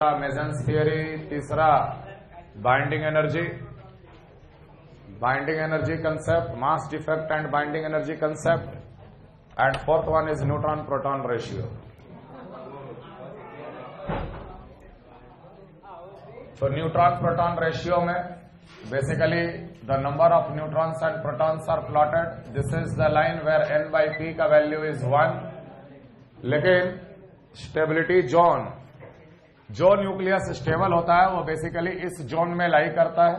Masons theory, तीसरा binding energy concept, mass defect and binding energy concept, and fourth one is neutron proton ratio. तो neutron proton ratio में basically the number of neutrons and protons are plotted. This is the line where n/p का value is 1. लेकिन stability zone, जो nucleus stable होता है वो basically इस zone में लाई करता है.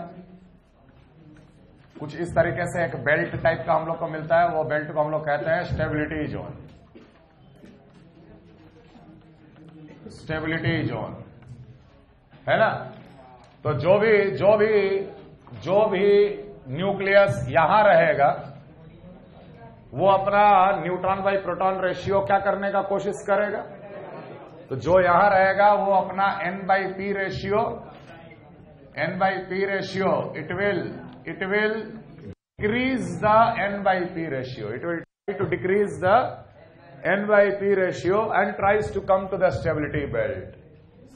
कुछ इस तरीके से एक बेल्ट टाइप का हम लोग को मिलता है, वो बेल्ट को हम लोग कहते हैं स्टेबिलिटी जोन. स्टेबिलिटी जोन है ना. तो जो भी न्यूक्लियस यहां रहेगा वो अपना न्यूट्रॉन बाई प्रोटॉन रेशियो क्या करने का कोशिश करेगा. तो जो यहां रहेगा वो अपना n/p ratio, it will decrease the n/p ratio. It will try to decrease the n/p ratio and tries to come to the stability belt.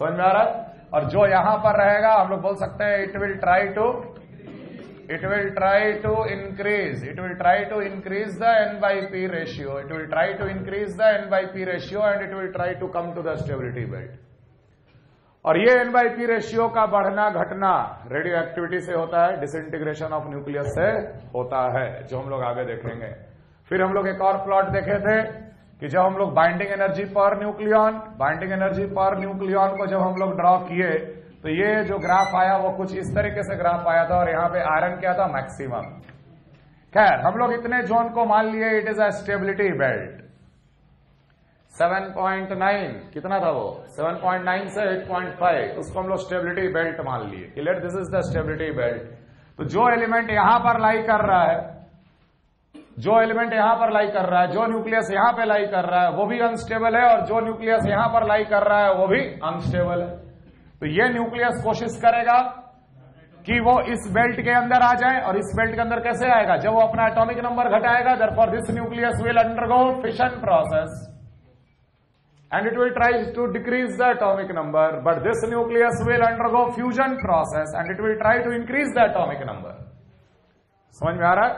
समझ में आ रहा है. और जो यहां पर रहेगा हम लोग बोल सकते हैं it will try to increase the n/p ratio. It will try to increase the n/p ratio and it will try to come to the stability belt. और ये n/p रेशियो का बढ़ना घटना रेडियो एक्टिविटी से होता है, डिसइंटीग्रेशन ऑफ न्यूक्लियस से होता है, जो हम लोग आगे देखेंगे. फिर हम लोग एक और प्लॉट देखे थे कि जब हम लोग बाइंडिंग एनर्जी पर न्यूक्लियन को जब हम लोग ड्रॉ किए तो ये जो ग्राफ आया वो कुछ इस तरीके से ग्राफ आया था और यहां पे आयरन क्या था, मैक्सिमम. खैर हम लोग इतने जोन को मान लिए it is a stability belt. 7.9 कितना था वो, 7.9 से 8.5, उसको हम लोग स्टेबिलिटी बेल्ट मान लिए. Clear, this is the stability belt. तो जो एलिमेंट यहां पर लाई कर रहा है, जो न्यूक्लियस यहां पे लाई कर रहा है वो भी अनस्टेबल है, और जो न्यूक्लियस यहां पर लाई कर रहा है वो भी अनस्टेबल है. तो ये न्यूक्लियस कोशिश करेगा कि वो इस बेल्ट के अंदर आ जाए. और इस बेल्ट के अंदर कैसे आएगा, जब वो अपना एटॉमिक नंबर घटाएगा. Therefore this nucleus will undergo fission process and it will try to decrease the atomic number, but this nucleus will undergo fusion process and it will try to increase the atomic number. समझ में आ रहा है.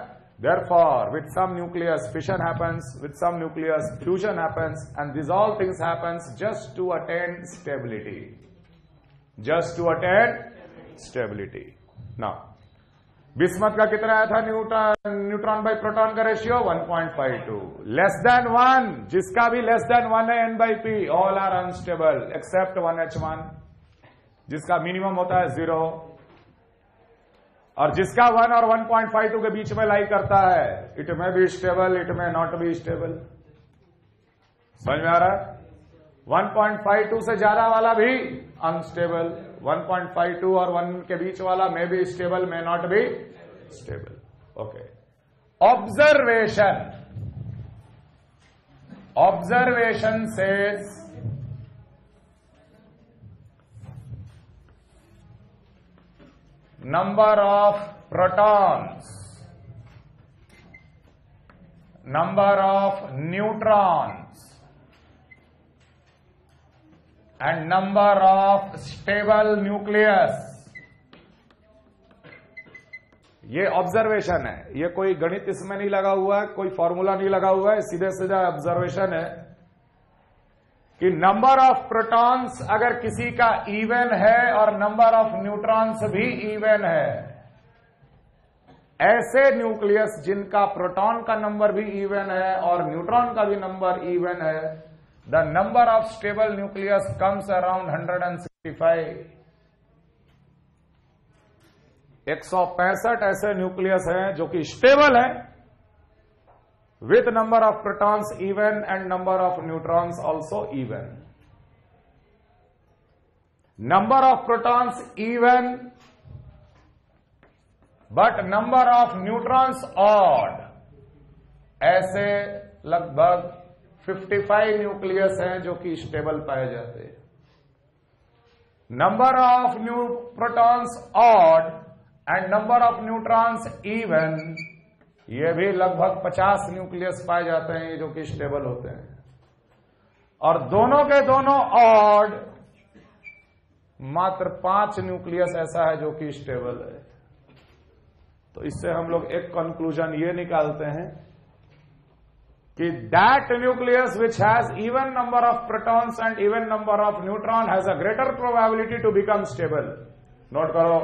Therefore, with some nucleus fission happens, with some nucleus fusion happens, and these all things happens just to attain stability. Now, bismuth का कितना आया था neutron by proton का रेशियो 1.52. लेस देन 1, जिसका भी लेस देन 1 है n/p, all are unstable accept 1H1, जिसका minimum होता है 0, और जिसका 1 और 1.52 के बीच में लाई करता है इट में बी स्टेबल, इट में नॉट बी स्टेबल. समझ में आ रहा है. 1.52 से ज्यादा वाला भी अनस्टेबल, 1.52 और 1 के बीच वाला में बी स्टेबल, में not be stable. Okay. Observation says number of protons, number of neutrons and number of stable nucleus. ये ऑब्जर्वेशन है, ये कोई गणित इसमें नहीं लगा हुआ है, कोई फॉर्मूला नहीं लगा हुआ है, सीधे सीधा ऑब्जर्वेशन है कि नंबर ऑफ प्रोटॉन्स अगर किसी का इवन है और नंबर ऑफ न्यूट्रॉन्स भी इवन है, ऐसे न्यूक्लियस जिनका प्रोटॉन का नंबर भी इवन है और न्यूट्रॉन का भी नंबर इवन है, the number of stable nucleus comes around 165. 165 ऐसे न्यूक्लियस हैं जो कि स्टेबल है, with number of protons even and number of neutrons also even. Number of protons even but number of neutrons odd. ऐसे लगभग 55 nucleus हैं जो कि स्टेबल पाए जाते हैं. Number of protons odd and number of neutrons even, ये भी लगभग 50 न्यूक्लियस पाए जाते हैं जो कि स्टेबल होते हैं. और दोनों के दोनों ऑड मात्र 5 न्यूक्लियस ऐसा है जो कि स्टेबल है। तो इससे हम लोग एक कंक्लूजन ये निकालते हैं कि that nucleus which has even number of protons and even number of neutron has a greater probability to become stable. Note करो,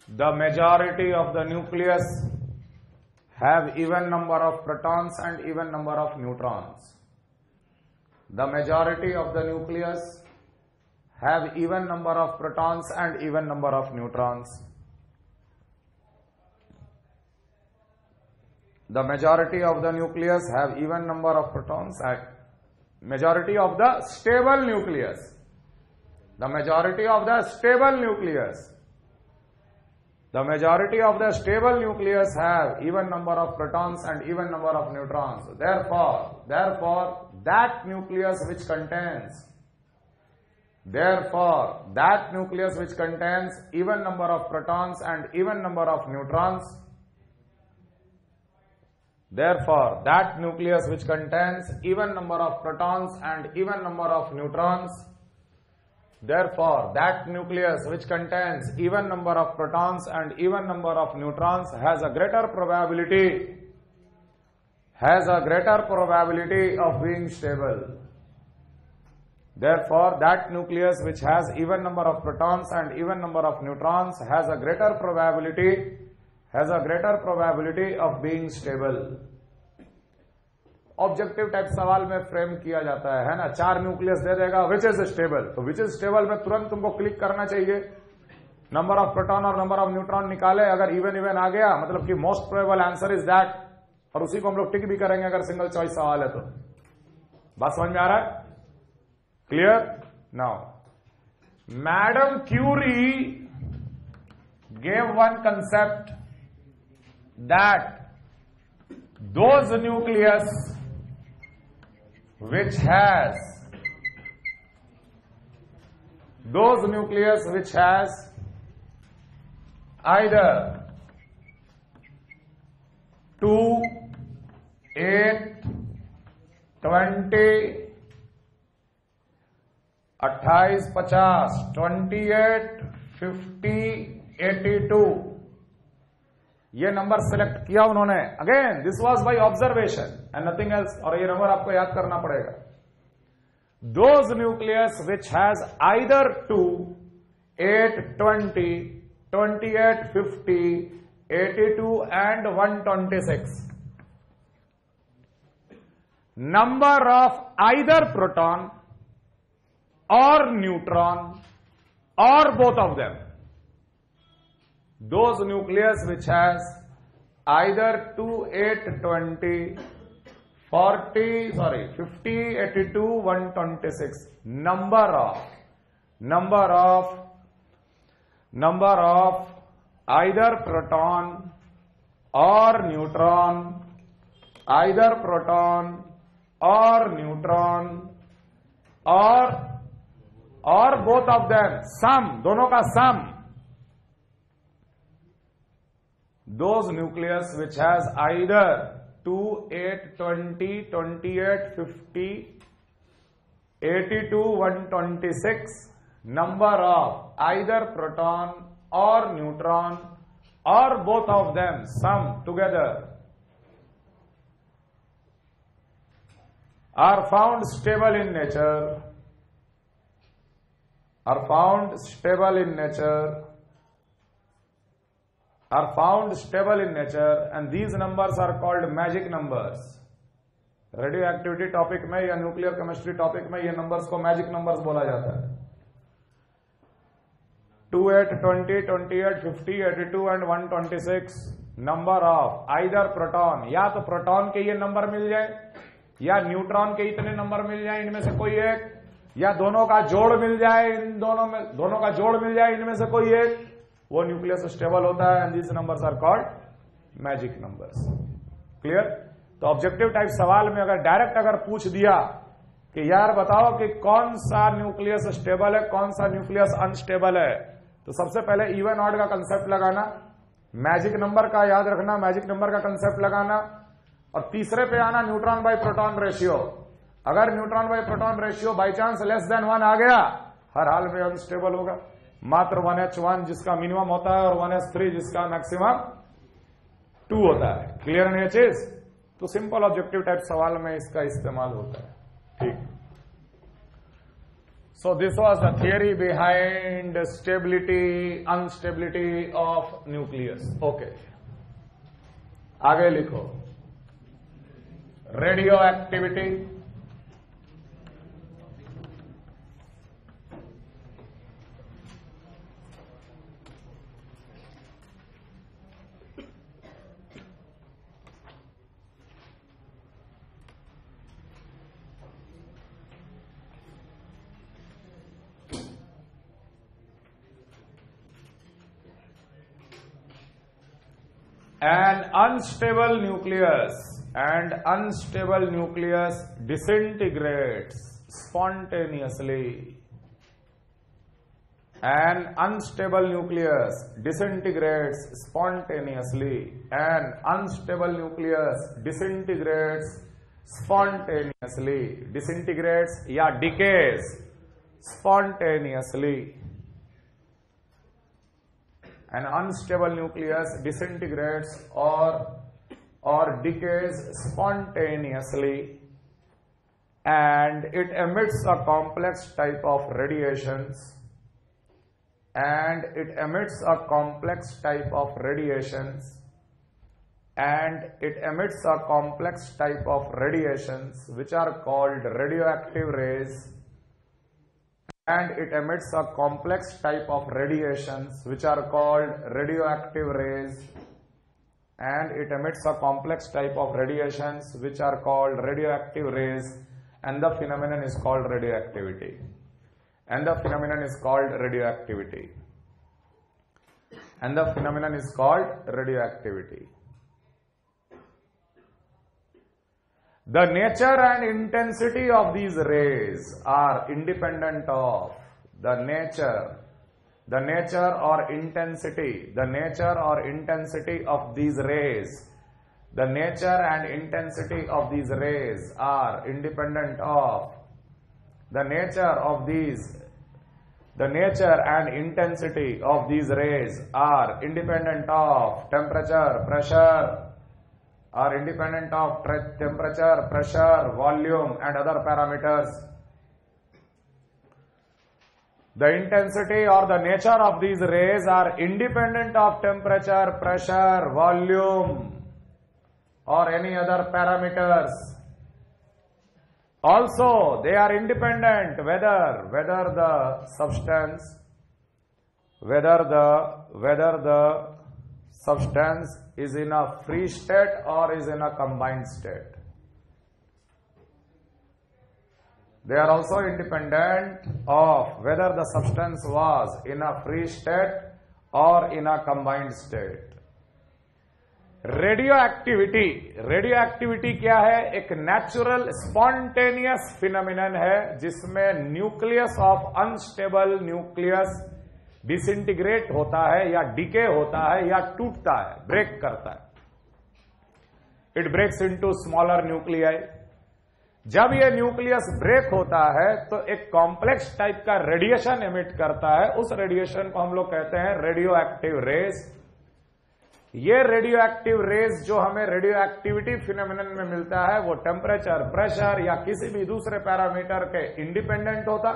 the majority of the nucleus have even number of protons and even number of neutrons. The majority of the nucleus have even number of protons and even number of neutrons. The majority of the nucleus have even number of protons and majority of the stable nucleus. The majority of the stable nucleus. The majority of the stable nucleus have even number of protons and even number of neutrons. Therefore, that nucleus which contains even number of protons and even number of neutrons. Therefore, that nucleus which contains even number of protons and even number of neutrons. Therefore, that nucleus which contains even number of protons and even number of neutrons has a greater probability of being stable. Therefore, that nucleus which has even number of protons and even number of neutrons has a greater probability of being stable. Objective type सवाल में frame किया जाता है ना। 4 nucleus दे देगा which is stable, तो which is stable में तुरंत तुमको क्लिक करना चाहिए, नंबर ऑफ प्रोटॉन और नंबर ऑफ न्यूट्रॉन निकाले, अगर इवन आ गया मतलब कि most probable answer is that, और उसी को हम लोग टिक भी करेंगे अगर सिंगल चॉइस सवाल है तो। बात समझ में आ रहा है? Clear? Now madam Curie gave one concept that those nucleus which has either 2, 8, 20, 28, 50, 28, 50, 82 ये नंबर सेलेक्ट किया उन्होंने। Again this was by observation and nothing else, और ये नंबर आपको याद करना पड़ेगा। Those nucleus which has either 2, 8, 20, 28, 50, 82 and 126 number of either proton और न्यूट्रॉन और both of them, those nucleus which has either 2, 8, 20, 50, 82, 126 number of either proton or neutron, or both of them, sum, दोनों का sum, those nucleus which has either 2, 8, 20, 28, 50, 82, 126 number of either proton or neutron or both of them sum together are found stable in nature, and these numbers are called magic numbers. Radio activity topic में या nuclear chemistry topic में ये numbers को magic numbers बोला जाता है। 2, 8, 20, 28, 50, 82 and 126 number of either proton, या तो प्रोटॉन के ये नंबर मिल जाए या न्यूट्रॉन के इतने नंबर मिल जाए इनमें से कोई एक, या दोनों का जोड़ मिल जाए, दोनों का जोड़ मिल जाए इनमें से कोई एक, वो न्यूक्लियस स्टेबल होता है। And these numbers are called magic numbers. Clear? तो ऑब्जेक्टिव टाइप सवाल में अगर डायरेक्ट अगर पूछ दिया कि यार बताओ कि कौन सा न्यूक्लियस स्टेबल है, कौन सा न्यूक्लियस अनस्टेबल है, तो सबसे पहले इवन ऑड का कंसेप्ट लगाना। मैजिक नंबर का याद रखना, मैजिक नंबर का कंसेप्ट लगाना। और तीसरे पे आना न्यूट्रॉन बाय प्रोटॉन रेशियो। अगर neutron by proton ratio by chance less than 1 आ गया, हर हाल में अनस्टेबल होगा। मात्र 1h1 जिसका मिनिमम होता है और 1h3 जिसका मैक्सिमम 2 होता है। क्लियर नहीं है चीज? तो सिंपल ऑब्जेक्टिव टाइप सवाल में इसका इस्तेमाल होता है। ठीक। So this was the theory behind stability unstability of nucleus. Okay, आगे लिखो। Radioactivity, an unstable nucleus disintegrates spontaneously. An unstable nucleus disintegrates spontaneously. An unstable nucleus disintegrates spontaneously. Disintegrates या decays spontaneously. An unstable nucleus disintegrates or decays spontaneously, and it emits a complex type of radiations. And it emits a complex type of radiations. And it emits a complex type of radiations which are called radioactive rays. And it emits a complex type of radiations which are called radioactive rays. And it emits a complex type of radiations which are called radioactive rays, and the phenomenon is called radioactivity. And the phenomenon is called radioactivity. And the phenomenon is called radioactivity. The nature and intensity of these rays are independent of the nature or intensity of these rays. The nature and intensity of these rays are independent of the nature and intensity of these rays are independent of temperature, pressure, are independent of temperature, pressure, volume and other parameters. The intensity or the nature of these rays are independent of temperature, pressure, volume or any other parameters. Also, they are independent whether the substance is in a free state or is in a combined state. They are also independent of whether the substance was in a free state or in a combined state. Radioactivity क्या है? एक natural spontaneous phenomenon है जिसमें nucleus of unstable nucleus disintegrate होता है या decay होता है या टूटता है, ब्रेक करता है. It breaks into smaller nuclei. जब ये न्यूक्लियस ब्रेक होता है तो एक कॉम्प्लेक्स टाइप का रेडिएशन एमिट करता है. उस रेडिएशन को हम लोग कहते हैं रेडियो एक्टिव रेज. ये रेडियो एक्टिव रेज जो हमें रेडियो एक्टिविटी फिनोमिनन में मिलता है वो टेम्परेचर, प्रेशर या किसी भी दूसरे पैरामीटर के इंडिपेंडेंट होता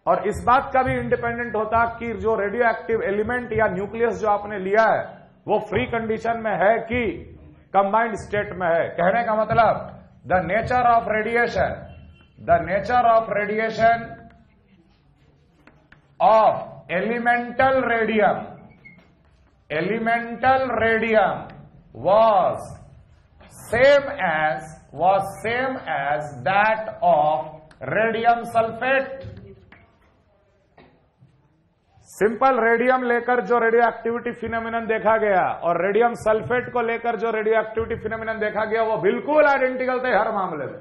और इस बात का भी इंडिपेंडेंट होता कि जो रेडियो एक्टिव एलिमेंट या न्यूक्लियस जो आपने लिया है वो फ्री कंडीशन में है कि कंबाइंड स्टेट में है. कहने का मतलब the nature of radiation of elemental radium was same as that of radium sulfate. Simple radium लेकर जो रेडियो एक्टिविटी फिनोमिनन देखा गया और रेडियम सल्फेट को लेकर जो रेडियो एक्टिविटी फिनोमिनन देखा गया वो बिल्कुल आइडेंटिकल थे हर मामले में.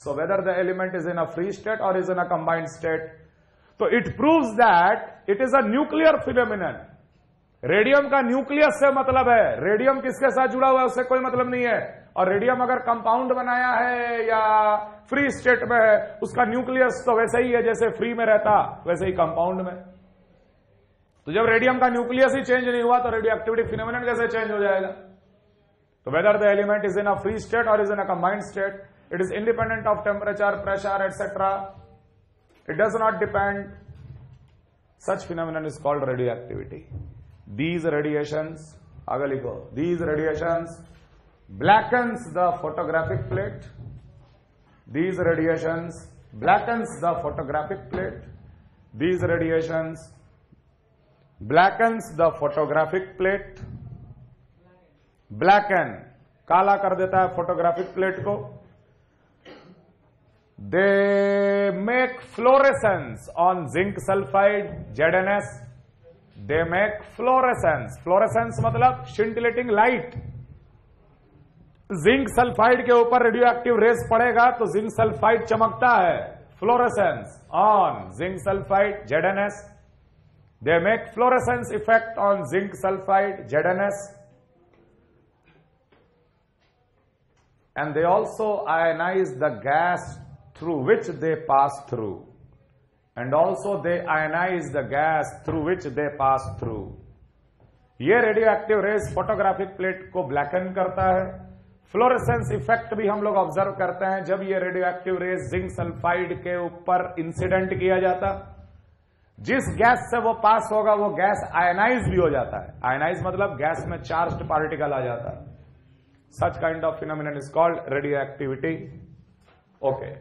So whether the element is in a free state और is in a combined state. तो it proves that it is a nuclear phenomenon. Radium का न्यूक्लियस से मतलब है, रेडियम किसके साथ जुड़ा हुआ है उससे कोई मतलब नहीं है। और रेडियम अगर कंपाउंड बनाया है या फ्री स्टेट में है, उसका न्यूक्लियस तो वैसे ही है जैसे फ्री में रहता वैसे ही कंपाउंड में। तो जब रेडियम का न्यूक्लियस ही चेंज नहीं हुआ तो रेडियो एक्टिविटी फिनोमेनन कैसे चेंज हो जाएगा? तो whether the element is in a free state और is in a combined state, it is independent of temperature, pressure etcetera, it does not depend, such phenomenon is called radioactivity. These radiations, आगे लिखो, these radiations blackens the photographic plate. These radiations blackens the photographic plate. These radiations blackens the photographic plate. Blacken, काला कर देता है photographic plate को। They make fluorescence on zinc sulfide, ZnS. They make fluorescence. Fluorescence मतलब scintillating light. Zinc sulphide के ऊपर radio active race पड़ेगा तो जिंक सल्फाइड चमकता है। Fluorescence on zinc sulphide, ZnS. They make fluorescence effect on zinc sulfide, ZnS. And they also ionize the gas through which they pass through. And also they ionize the gas through which they pass through. ये radioactive rays photographic plate को blacken करता है। Fluorescence effect भी हम लोग observe करते हैं जब ये radioactive rays zinc sulphide के ऊपर इंसिडेंट किया जाता। जिस गैस से वो पास होगा वो गैस आयनाइज भी हो जाता है। आयनाइज मतलब गैस में चार्ज्ड पार्टिकल आ जाता है। Such kind of phenomenon is called radioactivity. Okay,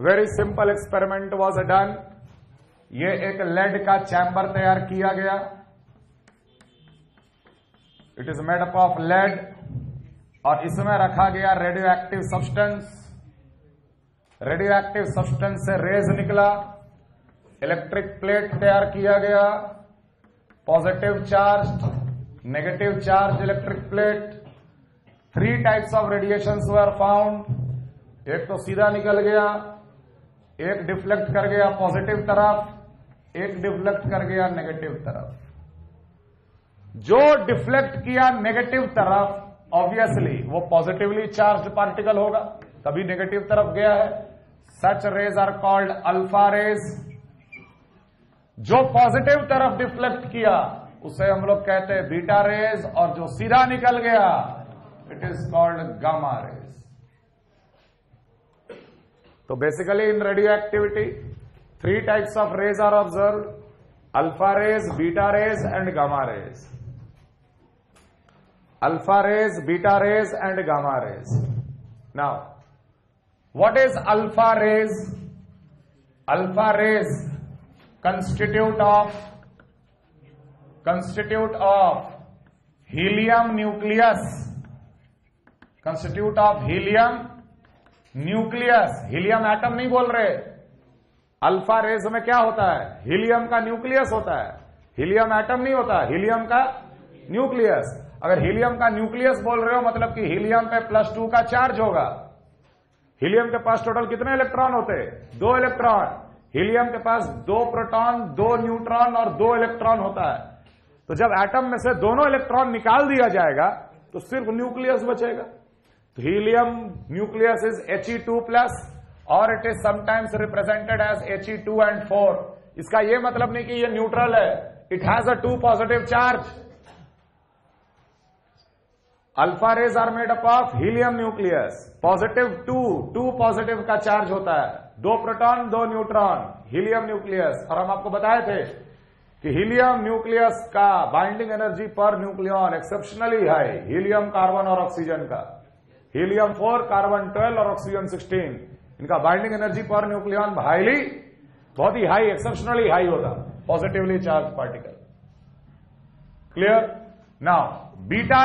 very simple experiment was done. ये एक लेड का चैम्बर तैयार किया गया। It is made up of lead और इसमें रखा गया radioactive substance. Radioactive substance से रेज निकला। इलेक्ट्रिक प्लेट तैयार किया गया, positive charge, negative charge electric plate. 3 types of radiations were found. एक तो सीधा निकल गया, एक डिफ्लेक्ट कर गया पॉजिटिव तरफ, एक डिफ्लेक्ट कर गया नेगेटिव तरफ। जो डिफ्लेक्ट किया नेगेटिव तरफ ऑब्वियसली वो पॉजिटिवली चार्ज्ड पार्टिकल होगा, तभी नेगेटिव तरफ गया है। Such rays are called alpha rays. जो पॉजिटिव तरफ डिफ्लेक्ट किया उसे हम लोग कहते हैं बीटा रेज, और जो सीधा निकल गया it is called gamma rays. तो basically in radioactivity 3 types of rays are observed, alpha rays, beta rays and gamma rays. Alpha rays, beta rays and gamma rays. Now what is alpha rays? Alpha rays constitute of helium nucleus, constitute of helium nucleus। Helium atom नहीं बोल रहे। Alpha raise में क्या होता है? Helium का nucleus होता है, हीलियम एटम नहीं होता, हीलियम का न्यूक्लियस। अगर हीलियम का न्यूक्लियस बोल रहे हो मतलब कि हीलियम पे +2 का चार्ज होगा। हीलियम के पास टोटल कितने इलेक्ट्रॉन होते हैं? 2 इलेक्ट्रॉन। हीलियम के पास 2 प्रोटॉन, 2 न्यूट्रॉन और 2 इलेक्ट्रॉन होता है। तो जब एटम में से दोनों इलेक्ट्रॉन निकाल दिया जाएगा तो सिर्फ न्यूक्लियस बचेगा। तो हीलियम न्यूक्लियस इज He2+ और it is sometimes represented as He2 and 4। इसका यह मतलब नहीं कि ये न्यूट्रल है, it has a 2 positive charge. Alpha rays are made up of helium nucleus, positive 2 positive का चार्ज होता है, 2 प्रोटॉन 2 न्यूट्रॉन, हीलियम न्यूक्लियस। और हम आपको बताए थे कि हीलियम न्यूक्लियस का binding energy per nucleon exceptionally high, helium, carbon और ऑक्सीजन का। हीलियम 4, कार्बन 12 और ऑक्सीजन 16, इनका binding energy per nucleon highly, बहुत ही हाई, एक्सेप्शनली हाई होगा, positively charge particle. Clear? Now beta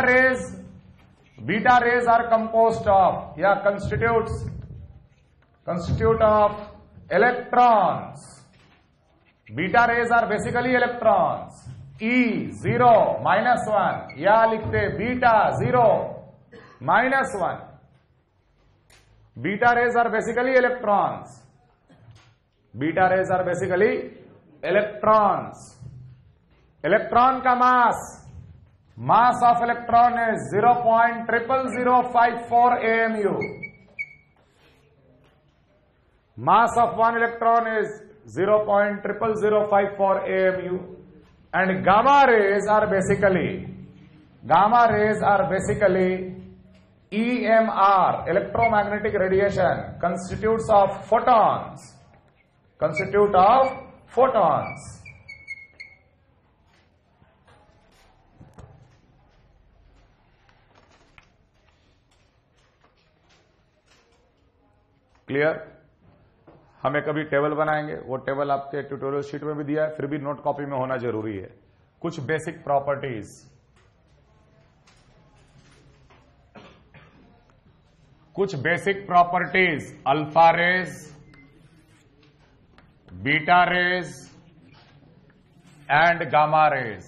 rays are composed of या constitute of electrons. Beta rays are basically electrons. E0 -1 या लिखते beta 0 -1। Beta rays are basically electrons. Beta rays are basically electrons. Electron का mass of electron is 0.00054 AMU. Mass of one electron is 0.00054 AMU. And gamma rays are basically EMR, electromagnetic radiation, constitute of photons. Clear? हमें कभी table बनाएंगे, वो table आपके tutorial sheet में भी दिया है, फिर भी नोट कॉपी में होना जरूरी है. कुछ basic properties, alpha rays, beta rays and gamma rays.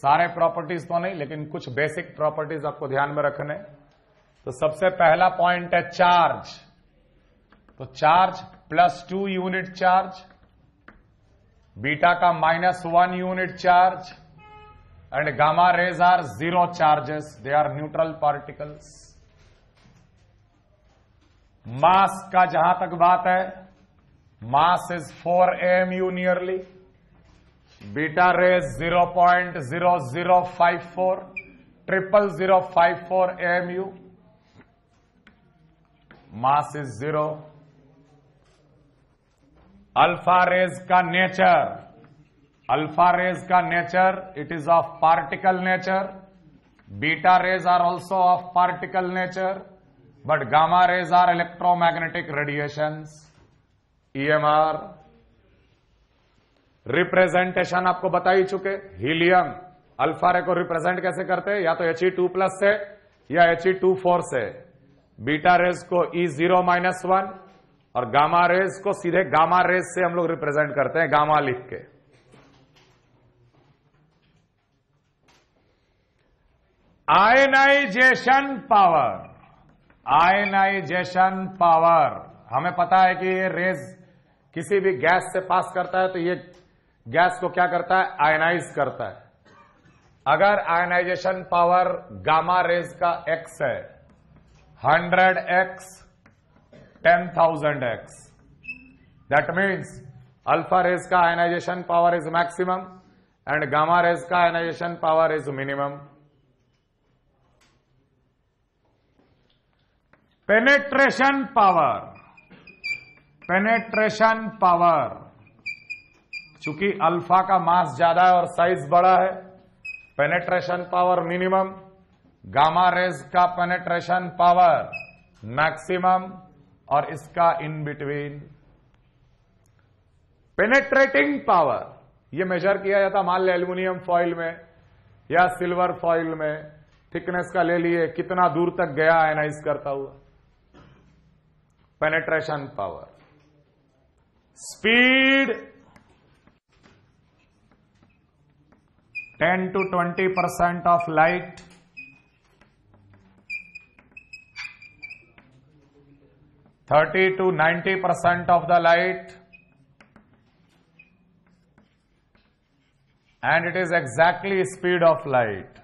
सारे प्रॉपर्टीज तो नहीं, लेकिन कुछ बेसिक प्रॉपर्टीज आपको ध्यान में रखने. तो सबसे पहला पॉइंट है चार्ज. तो चार्ज +2 यूनिट चार्ज, बीटा का -1 unit charge, and gamma rays are 0 charges, they are neutral particles. Mass का जहां तक बात है, mass is 4 AMU nearly. Beta rays 0.0054, 0.0054 AMU. Mass is 0. Alpha rays का nature, it is of particle nature. Beta rays are also of particle nature, but gamma rays are electromagnetic radiations, EMR. Representation आपको बता ही चुके. Helium alpha रे को represent कैसे करते हैं, या तो He2+ से या He2-4 से. बीटा रेज को E0-1 और गामा रेज को सीधे गामा रेज से हम लोग रिप्रेजेंट करते हैं, गामा लिख के. आयनाइजेशन पावर, हमें पता है कि ये रेज किसी भी गैस से पास करता है तो ये गैस को क्या करता है, आयनाइज करता है. अगर आयनाइजेशन पावर गामा रेज का x है 100x 10,000x, that means alpha rays का ionization power is maximum and gamma rays का ionization power is minimum. Penetration power, चूंकि अल्फा का मास ज्यादा है और साइज बड़ा है, penetration power minimum. Gamma rays का पेनेट्रेशन पावर मैक्सिमम और इसका इन बिटवीन. पेनेट्रेटिंग पावर ये मेजर किया जाता, मान लिया एल्यूमिनियम फॉइल में या सिल्वर फॉइल में, थिकनेस का ले लिए, कितना दूर तक गया आयनाइज करता हुआ. Penetration power. Speed 10 to 20% of light. 30 to 90% of the light, and it is exactly speed of light.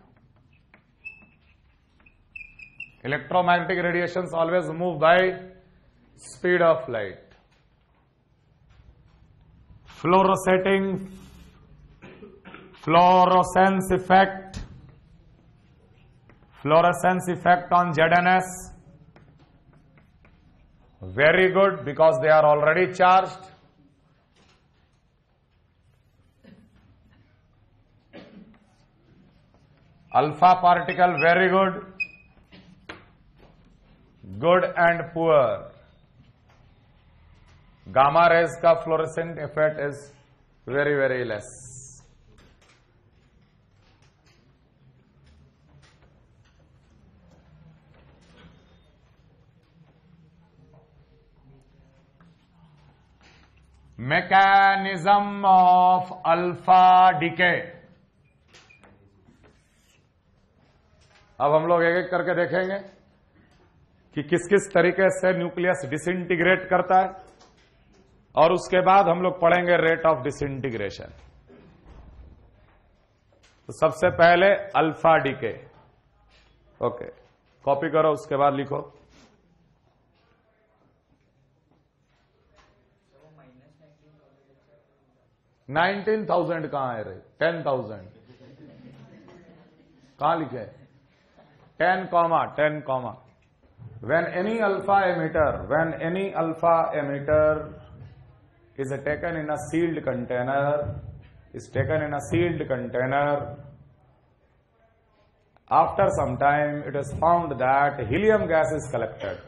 Electromagnetic radiations always move by speed of light. Fluorescence effect on ZNS. Very good, because they are already charged. Alpha particle, very good. Good and poor. Gamma rays का fluorescent effect is very, very less. Mechanism of alpha decay. अब हम लोग एक एक करके देखेंगे कि किस किस तरीके से न्यूक्लियस डिसइंटीग्रेट करता है, और उसके बाद हम लोग पढ़ेंगे रेट ऑफ डिसइंटीग्रेशन. तो सबसे पहले अल्फा डीके, ओके, कॉपी करो, उसके बाद लिखो। $19,000 कहां है रे? 10,000 कहां लिखे? 10 comma when any alpha emitter is taken in a sealed container, after some time it is found that helium gas is collected.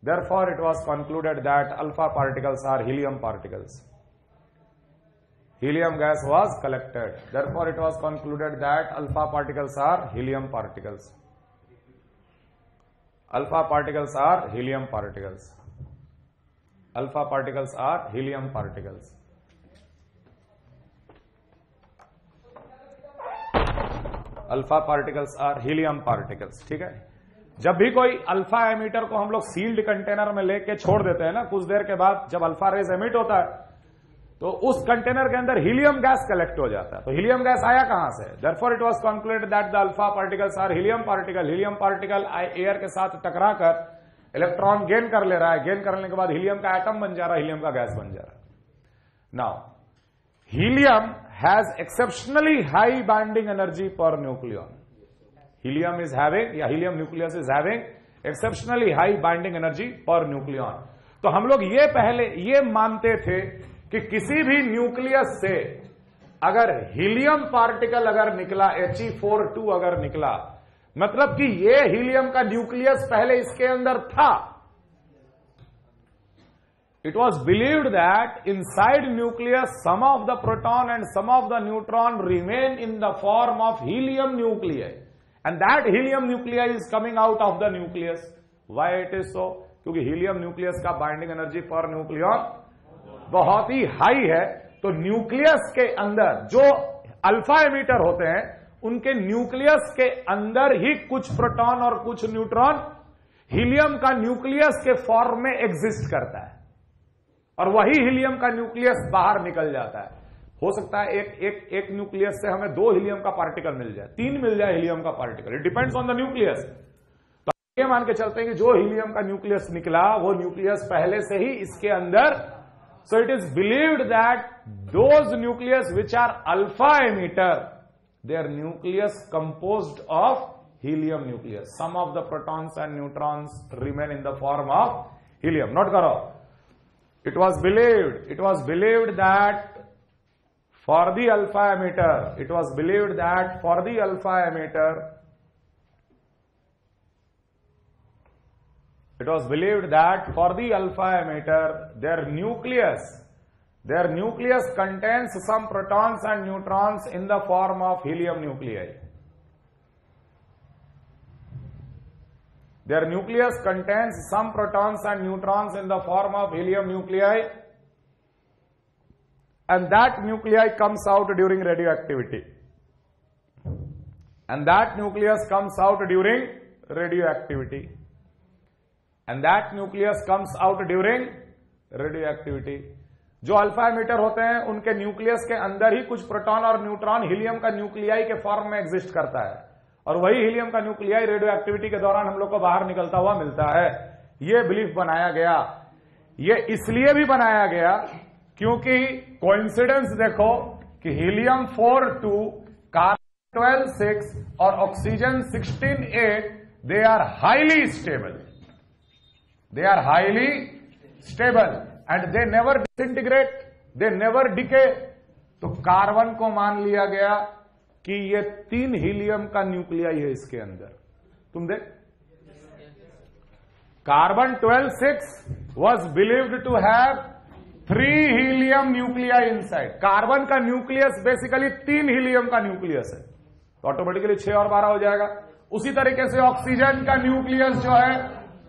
Therefore, it was concluded that alpha particles are helium particles. Helium gas was collected. Therefore, it was concluded that alpha particles are helium particles. Alpha particles are helium particles. Alpha particles are helium particles. Alpha particles are helium particles. ठीक है, जब भी कोई alpha emitter को हम लोग sealed container में लेके छोड़ देते हैं ना, कुछ देर के बाद जब अल्फा रेज एमिट होता है तो उस कंटेनर के अंदर हीलियम गैस कलेक्ट हो जाता है। तो हीलियम गैस आया कहां से? Therefore it was concluded that the alpha particles are helium particle. Helium particle air के साथ टकराकर इलेक्ट्रॉन गेन कर ले रहा है, गेन करने के बाद हीलियम का एटम बन जा रहा है, हीलियम का गैस बन जा रहा है। Now helium has exceptionally high binding energy per nucleon. Helium is having, या helium nucleus is having exceptionally high binding energy per nucleon. तो हम लोग ये पहले ये मानते थे कि किसी भी न्यूक्लियस से अगर हीलियम पार्टिकल अगर निकला, He42 अगर निकला, मतलब कि ये हीलियम का न्यूक्लियस पहले इसके अंदर था। It was believed that inside nucleus some of the proton and some of the neutron remain in the form of helium nuclei, and that helium nuclei is coming out of the nucleus. Why it is so? क्योंकि helium nucleus का binding energy per nucleon बहुत ही high है। तो nucleus के अंदर जो alpha emitter होते हैं उनके न्यूक्लियस के अंदर ही कुछ प्रोटॉन और कुछ न्यूट्रॉन हीलियम का न्यूक्लियस के फॉर्म में एग्जिस्ट करता है, और वही हीलियम का न्यूक्लियस बाहर निकल जाता है। हो सकता है एक न्यूक्लियस से हमें 2 हीलियम का पार्टिकल मिल जाए, 3 मिल जाए हीलियम का particle, it depends on the nucleus. तो ये मान के चलते हैं कि जो हीलियम का न्यूक्लियस निकला वो न्यूक्लियस पहले से ही इसके अंदर, so it is believed that those nucleus which are alpha emitter, their nucleus composed of helium nucleus. Some of the protons and neutrons remain in the form of helium. Note करो, it was believed that for the alpha emitter, their nucleus contains some protons and neutrons in the form of helium nuclei. Their nucleus contains some protons and neutrons in the form of helium nuclei, and that nuclei comes out during radioactivity. And that nucleus comes out during radioactivity. जो alpha emitter होते हैं उनके nucleus के अंदर ही कुछ proton और neutron helium का nuclei के फॉर्म में एग्जिस्ट करता है, और वही हीलियम का न्यूक्लियाई रेडियो एक्टिविटी के दौरान हम लोग को बाहर निकलता हुआ मिलता है। यह बिलीफ बनाया गया। यह इसलिए भी बनाया गया क्योंकि कोइंसिडेंस देखो कि हीलियम 4-2, कार्बन 12-6 और oxygen 16-8 they are highly stable and they never disintegrate, they never decay. तो कार्बन को मान लिया गया कि ये 3 हीलियम का न्यूक्लियाई है इसके अंदर। तुम देख, carbon 12-6 was believed to have 3 helium nuclei inside. Carbon का न्यूक्लियस बेसिकली 3 हीलियम का न्यूक्लियस है, तो ऑटोमेटिकली 6 और 12 हो जाएगा। उसी तरीके से ऑक्सीजन का न्यूक्लियस जो है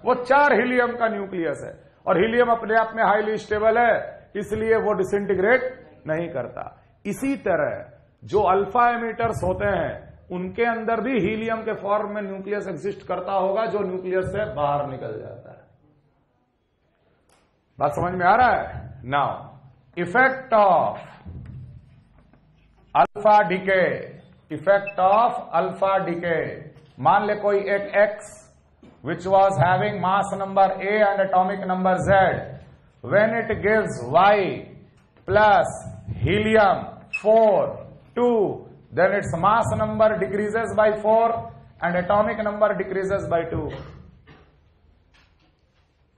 वो 4 हीलियम का न्यूक्लियस है, और हीलियम अपने आप में हाईली स्टेबल है, इसलिए वो डिसइंटीग्रेट नहीं करता। इसी तरह जो अल्फा एमिटर्स होते हैं उनके अंदर भी हीलियम के फॉर्म में न्यूक्लियस एग्जिस्ट करता होगा, जो न्यूक्लियस से बाहर निकल जाता है। बात समझ में आ रहा है? Now effect of alpha decay, effect of alpha decay. मान ले कोई एक x which was having mass number A and atomic number Z, when it gives Y plus helium 4 2, then its mass number decreases by 4 and atomic number decreases by 2.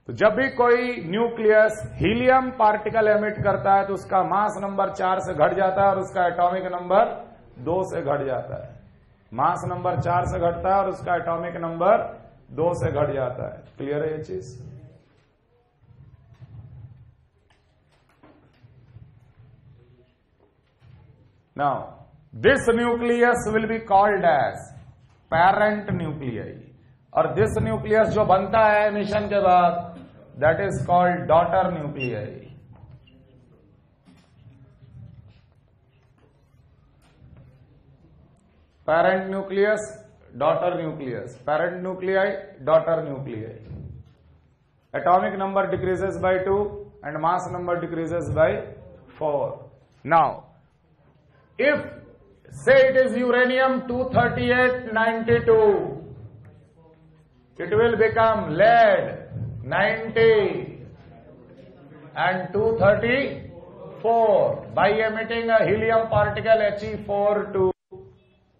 तो जब भी कोई nucleus helium particle emit करता है तो उसका mass number 4 से घट जाता है और उसका एटॉमिक नंबर 2 से घट जाता है। मास नंबर 4 से घटता है और उसका एटॉमिक नंबर 2 से घट जाता है। क्लियर है ये चीज? Now this nucleus will be called as parent nuclei, और दिस न्यूक्लियस जो बनता है एमिशन के बाद that is called daughter nuclei. Parent nucleus, daughter nucleus, parent nuclei, daughter nuclei. Atomic number decreases by 2 and mass number decreases by 4. Now if say it is uranium 23892, it will become lead 90 and 234 by emitting a helium particle He42.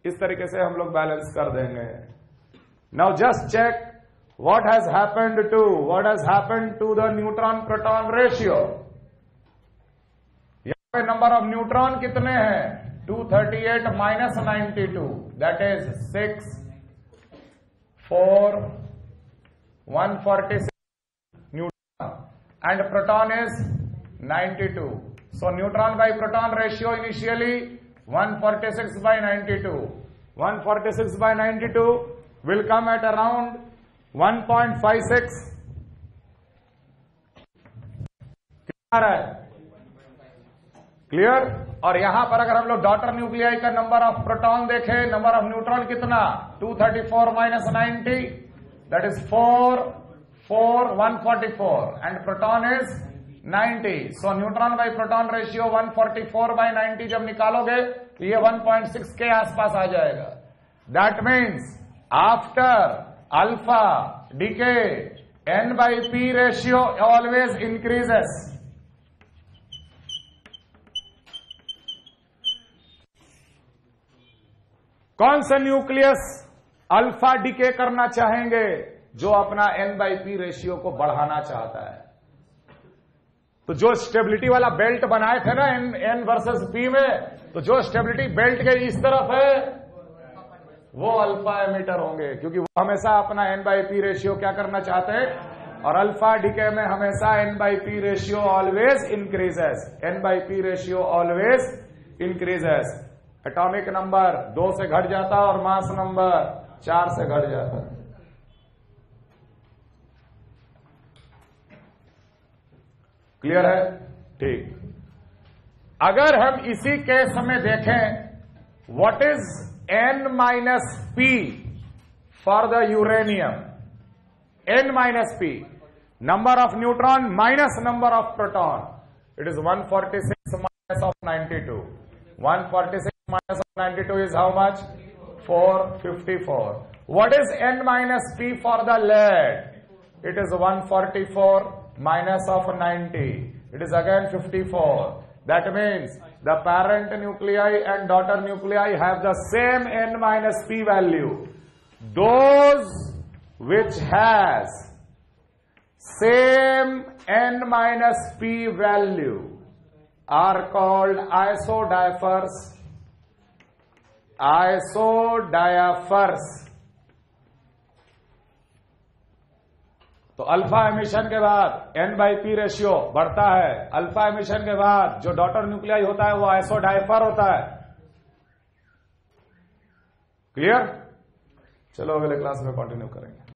इस तरीके से हम लोग balance कर देंगे। Now just check what has happened to the neutron proton ratio। यहां पे number of neutron कितने हैं? 238 minus 92, that is 6 4 146 neutron, and proton is 92. So neutron by proton ratio initially 146 by 92. 146 by 92 will come at around 1.56. Clear? और यहां पर अगर हम लोग डॉटर न्यूक्लियाई का नंबर ऑफ प्रोटॉन देखें, नंबर ऑफ न्यूट्रॉन कितना? 234 minus 90, that is 4 4 144, and proton is 90. So neutron by proton ratio 144 by 90 जब निकालोगे तो ये 1.6 के आसपास आ जाएगा। That means after alpha decay N by P ratio always increases. कौन सा न्यूक्लियस अल्फा डीके करना चाहेंगे? जो अपना N by P रेशियो को बढ़ाना चाहता है। तो जो स्टेबिलिटी वाला बेल्ट बनाए थे ना N वर्सेस P में, तो जो स्टेबिलिटी बेल्ट के इस तरफ है वो अल्फा एमिटर होंगे, क्योंकि वो हमेशा अपना N by P रेशियो क्या करना चाहते हैं, और अल्फा डीके में हमेशा N by P ratio always increases. N by P ratio always increases. Atomic number 2 से घट जाता और मास नंबर 4 से घट जाता। क्लियर है? ठीक। अगर हम इसी केस में देखें, what is N minus P for the uranium? N minus P, number of neutron minus number of proton, it is 146 minus of 92. 146 minus of 92 is how much? 454. What is N minus P for the lead? It is 144 minus of 90. It is again 54. That means the parent nuclei and daughter nuclei have the same N minus P value. Those which has same N minus P value are called isodiaphers. Isodiaphers. तो alpha emission के बाद N by P ratio बढ़ता है। Alpha emission के बाद जो daughter nuclei होता है वो आइसोडाइफर होता है। क्लियर? चलो अगले क्लास में कंटिन्यू करेंगे।